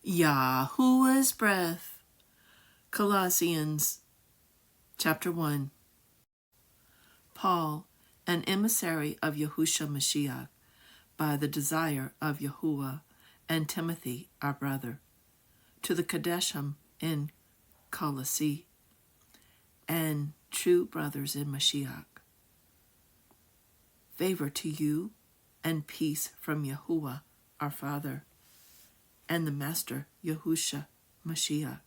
YAHUAH'S breath. Colossians chapter 1. Paul, an emissary of YAHUSHA Mashiach, by the desire of Yahuwah, and Timothy, our brother, to the Kadeshim in Colossae, and true brothers in Mashiach. Favor to you and peace from Yahuwah, our Father, and the Master YAHUSHA Mashiach.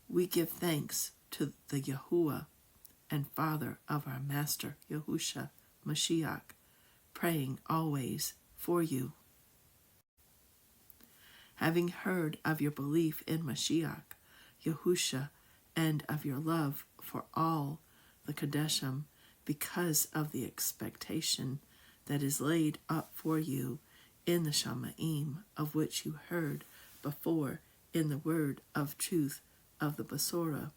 We give thanks to the Yahuwah and Father of our Master YAHUSHA Mashiach, praying always for you. Having heard of your belief in Mashiach, YAHUSHA, and of your love for all the Kadeshim, because of the expectation that is laid up for you in the Shamaim, of which you heard before in the word of truth of the Basora,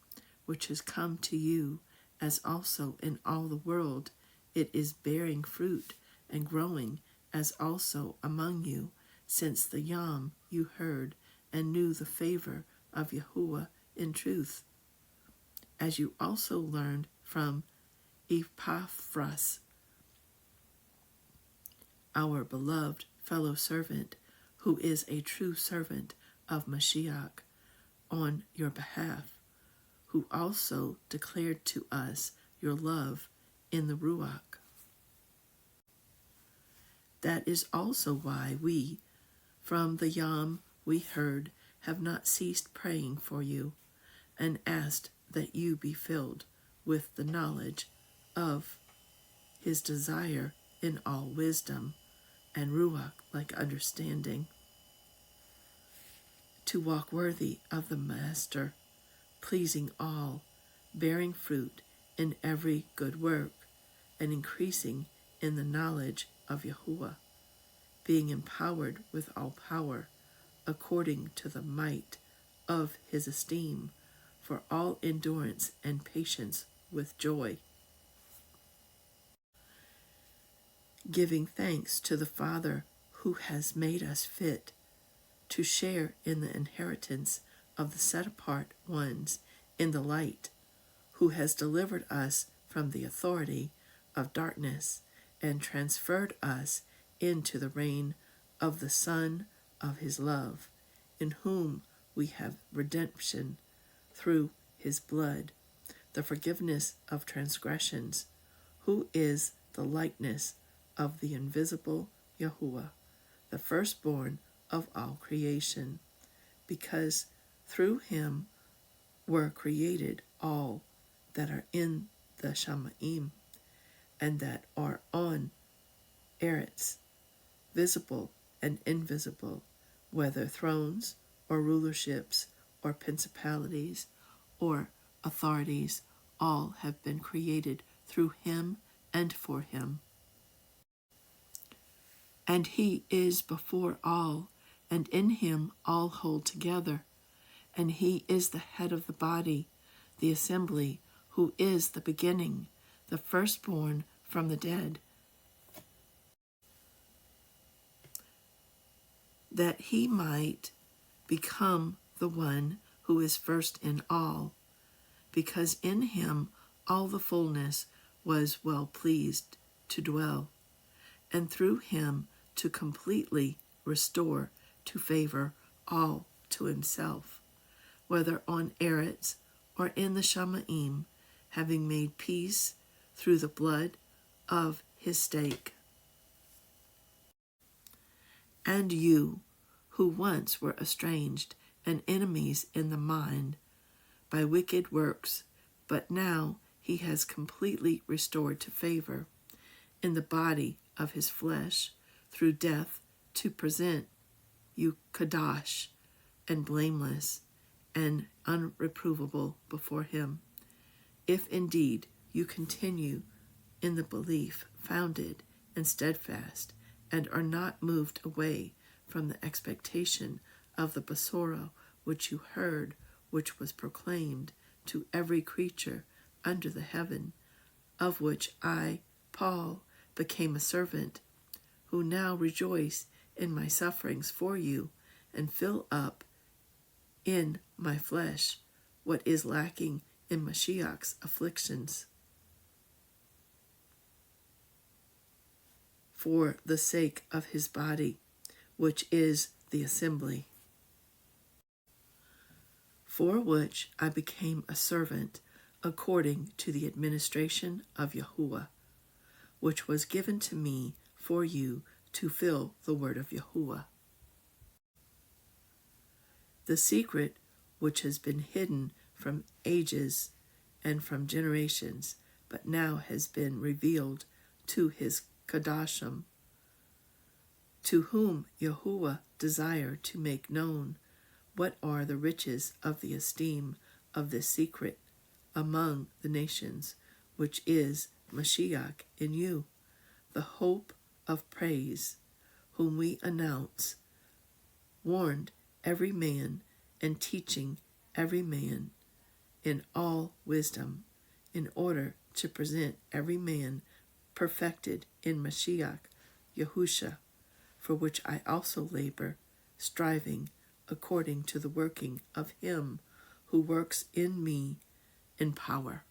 which has come to you, as also in all the world it is bearing fruit and growing, as also among you, since the Yom you heard and knew the favor of Yahuwah in truth, as you also learned from Epaphras, our beloved fellow servant, who is a true servant of Mashiach on your behalf, who also declared to us your love in the Ruach. That is also why we, from the Yom we heard, have not ceased praying for you, and asked that you be filled with the knowledge of his desire in all wisdom, and Ruach like understanding, to walk worthy of the Master, pleasing all, bearing fruit in every good work, and increasing in the knowledge of Yahuwah, being empowered with all power, according to the might of his esteem, for all endurance and patience with joy, giving thanks to the Father who has made us fit to share in the inheritance of the set-apart ones in the light, who has delivered us from the authority of darkness and transferred us into the reign of the Son of his love, in whom we have redemption through his blood, the forgiveness of transgressions, who is the likeness of the invisible Yahuwah, the firstborn of all creation, because through him were created all that are in the Shamaim, and that are on Eretz, visible and invisible, whether thrones or rulerships or principalities or authorities, all have been created through him and for him. And he is before all, and in him all hold together. And he is the head of the body, the assembly, who is the beginning, the firstborn from the dead, that he might become the one who is first in all, because in him all the fullness was well pleased to dwell, and through him to completely restore to favor all to himself, whether on Eretz or in the Shamaim, having made peace through the blood of his stake. And you, who once were estranged and enemies in the mind by wicked works, but now he has completely restored to favor in the body of his flesh through death, to present you Kadash and blameless and unreprovable before him, if indeed you continue in the belief founded and steadfast, and are not moved away from the expectation of the Basora which you heard, which was proclaimed to every creature under the heaven, of which I, Paul, became a servant, who now rejoice in my sufferings for you, and fill up in my flesh what is lacking in Mashiach's afflictions, for the sake of his body, which is the assembly, for which I became a servant according to the administration of Yahuwah, which was given to me for you to fill the word of Yahuwah. The secret which has been hidden from ages and from generations, but now has been revealed to his Kadashim, to whom Yahuwah desired to make known what are the riches of the esteem of this secret among the nations, which is Mashiach in you, the hope of praise, whom we announce, warned every man and teaching every man in all wisdom, in order to present every man perfected in Mashiach, YAHUSHA, for which I also labor, striving according to the working of him who works in me in power.